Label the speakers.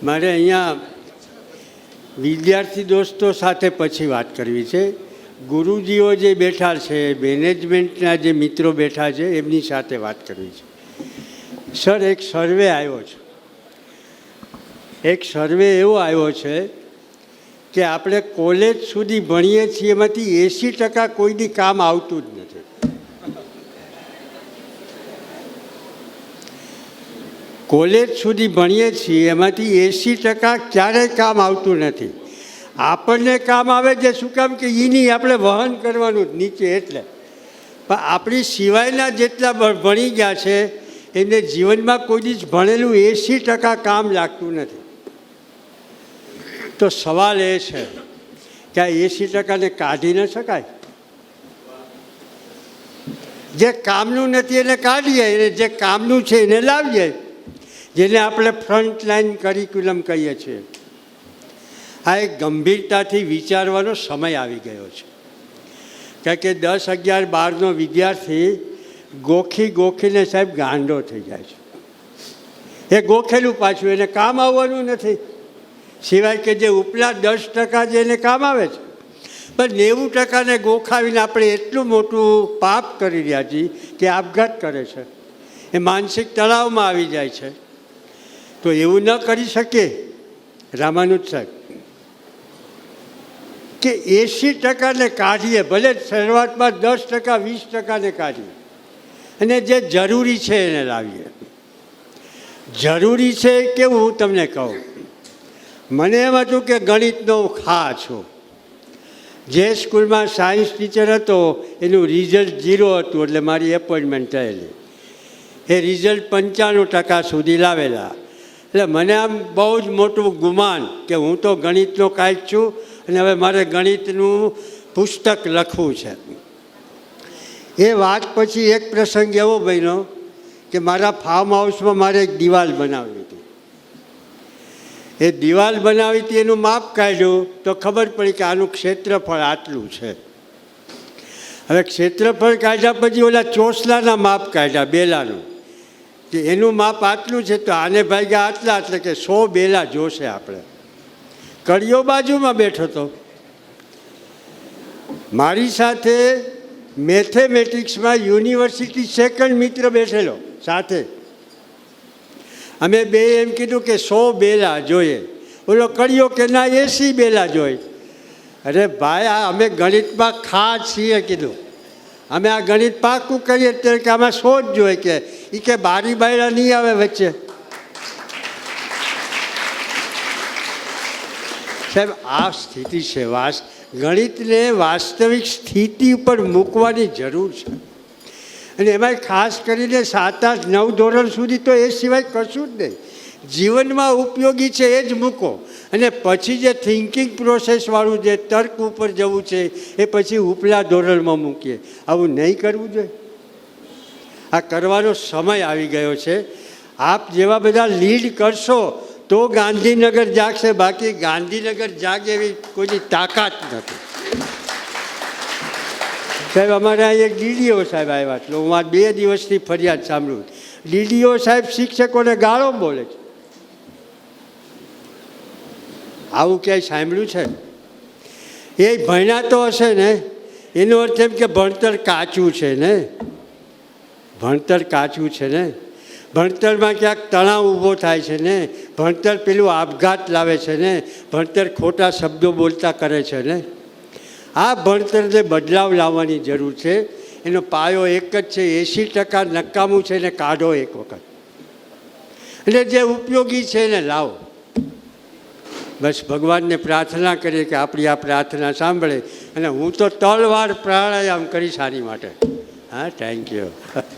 Speaker 1: મારે અહીંયા વિદ્યાર્થી દોસ્તો સાથે પછી વાત કરવી છે. ગુરુજીઓ જે બેઠા છે, મેનેજમેન્ટના જે મિત્રો બેઠા છે, એમની સાથે વાત કરવી છે. સર, એક સર્વે આવ્યો છે. એક સર્વે એવો આવ્યો છે કે આપણે કોલેજ સુધી ભણીએ છીએ એમાંથી 80% કોઈની કામ આવતું જ નથી. કોલેજ સુધી ભણીએ છીએ એમાંથી 80% ક્યારેય કામ આવતું નથી. આપણને કામ આવે છે, શું કામ કે એની આપણે વહન કરવાનું નીચે એટલે. પણ આપણી સિવાયના જેટલા ભણી ગયા છે એમને જીવનમાં કોઈ જ ભણેલું 80% કામ લાગતું નથી. તો સવાલ એ છે કે આ 80%ને કાઢી ન શકાય? જે કામનું નથી એને કાઢીએ, અને જે કામનું છે એને લાવીએ, જેને આપણે ફ્રન્ટ લાઈન કરિક્યુલમ કહીએ છીએ. આ એક ગંભીરતાથી વિચારવાનો સમય આવી ગયો છે. કારણ કે 10, 11, 12નો વિદ્યાર્થી ગોખીને સાહેબ ગાંડો થઈ જાય છે. એ ગોખેલું પાછું એને કામ આવવાનું નથી, સિવાય કે જે ઉપલા 10% જે એને કામ આવે છે. પણ 90%ને ગોખાવીને આપણે એટલું મોટું પાપ કરી રહ્યા છીએ કે આપઘાત કરે છે, એ માનસિક તણાવમાં આવી જાય છે. તો એવું ન કરી શકીએ રામાનુજ સાહેબ કે 80%ને કાઢીએ, ભલે શરૂઆતમાં 10%, 20%ને કાઢીએ, અને જે જરૂરી છે એને લાવીએ. જરૂરી છે કેવું હું તમને કહું. મને એમ હતું કે ગણિતનો ખા છું. જે સ્કૂલમાં સાયન્સ ટીચર હતો એનું રિઝલ્ટ 0 હતું, એટલે મારી એપોઇન્ટમેન્ટ થયેલી. એ રિઝલ્ટ 95% સુધી લાવેલા. એટલે મને આમ બહુ જ મોટું ગુમાન કે હું તો ગણિતનો કાંઈક છું અને હવે મારે ગણિતનું પુસ્તક લખવું છે. એ વાત પછી એક પ્રસંગ એવો બન્યો કે મારા ફાર્મ હાઉસમાં મારે એક દિવાલ બનાવવી હતી. એ દિવાલ બનાવી હતી, એનું માપ કાઢ્યું તો ખબર પડી કે આનું ક્ષેત્રફળ આટલું છે. હવે ક્ષેત્રફળ કાઢ્યા પછી ઓલા ચોસલાના માપ કાઢ્યા, બેલાનું, કે એનું માપ આટલું છે તો આને ભાગ્યા આટલા, એટલે કે 100 બેલા જોશે આપણે. કડિયો બાજુમાં બેઠો હતો. મારી સાથે મેથેમેટિક્સમાં યુનિવર્સિટી સેકન્ડ મિત્ર બેઠેલો સાથે. અમે બે એમ કીધું કે 100 બેલા જોઈએ. ઓલો કડિયો કે ના 80 બેલા જોઈએ. અરે ભાઈ, આ અમે ગણિતમાં ખા છીએ કીધું. અમે આ ગણિત પાકું કરીએ ત્યારે કે આમાં 100 જ જોઈએ. કે એ કે બારી બાયરા નહીં આવે વચ્ચે. સાહેબ, આ સ્થિતિ છે. ગણિતને વાસ્તવિક સ્થિતિ ઉપર મૂકવાની જરૂર છે. અને એમાં ખાસ કરીને 7, 8, 9 ધોરણ સુધી તો એ સિવાય કશું જ નહીં. જીવનમાં ઉપયોગી છે એ જ મૂકો, અને પછી જે થિંકિંગ પ્રોસેસવાળું જે તર્ક ઉપર જવું છે એ પછી ઉપલા ધોરણમાં મૂકીએ. આવું નહીં કરવું જોઈએ. આ કરવાનો સમય આવી ગયો છે. આપ જેવા બધા લીડ કરશો તો ગાંધીનગર જાગશે, બાકી ગાંધીનગર જાગે એવી કોઈની તાકાત નથી. સાહેબ, અમારે અહીં એક ડીડીઓ સાહેબ આવ્યા એટલે હું આ 2 દિવસથી ફરિયાદ સાંભળું. ડીડીઓ સાહેબ શિક્ષકોને ગાળો બોલે છે. આવું ક્યાંય સાંભળ્યું છે? એ ભણ્યા તો હશે ને, એનો અર્થ એમ કે ભણતર કાચું છે ને. ભણતર કાચું છે ને. ભણતરમાં ક્યાંક તણાવ ઊભો થાય છે ને. ભણતર પેલું આપઘાત લાવે છે ને. ભણતર ખોટા શબ્દો બોલતા કરે છે ને. આ ભણતરને બદલાવ લાવવાની જરૂર છે. એનો પાયો એક જ છે, 80% નકામું છે ને કાઢો એક વખત, એટલે જે ઉપયોગી છે એને લાવો. બસ ભગવાનને પ્રાર્થના કરીએ કે આપણી આ પ્રાર્થના સાંભળે. અને હું તો તલવાર પ્રાણાયામ કરીશ આની માટે. હા, થેન્ક યુ.